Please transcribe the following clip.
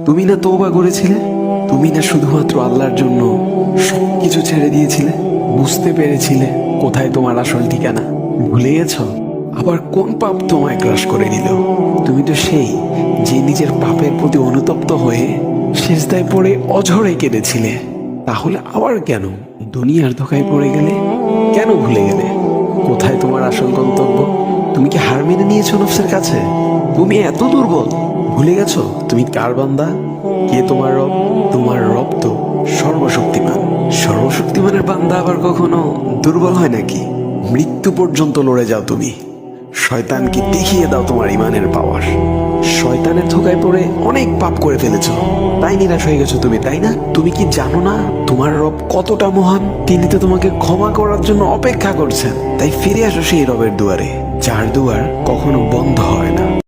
তুমি না তওবা করেছিলে? তুমি না শুধুমাত্র আল্লাহর জন্য সবকিছু ছেড়ে দিয়েছিলে? বুঝতে পেরেছিলে কোথায় তোমার আসল ঠিকানা? ভুলে গেছ? আবার কোন পাপ তোমায় গ্রাস করে নিল? তুমি তো সেই যে নিজের পাপের প্রতি অনুতপ্ত হয়ে সেজদায় পড়ে অঝরে কেঁদেছিলে। তাহলে আবার কেন দুনিয়ার ধোকায় পড়ে গেলে? কেন ভুলে গেলে কোথায় তোমার আসল গন্তব্য? তুমি কি হার মেনে নিয়েছো নফসের কাছে? তুমি এত দুর্বল? ভুলে গেছো তুমি কার বান্দা? কে তোমার রব? তোমার রব তো সর্বশক্তিমান। সর্বশক্তিমানের বান্দা আবার কখনো দুর্বল হয় নাকি? মৃত্যু পর্যন্ত লড়ে যাও তুমি। শয়তানকে দেখিয়ে দাও তোমার ইমানের পাওয়ার। শয়তানের ধোকায় পড়ে অনেক পাপ করে ফেলেছো, তাই নিরাশ হয়ে গেছো তুমি, তাই না? তুমি কি জানো না তোমার রব কতটা মহান? তিনি তো তোমাকে ক্ষমা করার জন্য অপেক্ষা করছেন। তাই ফিরে আসো সেই রবের দুয়ারে, যার দুয়ার কখনো বন্ধ হয় না।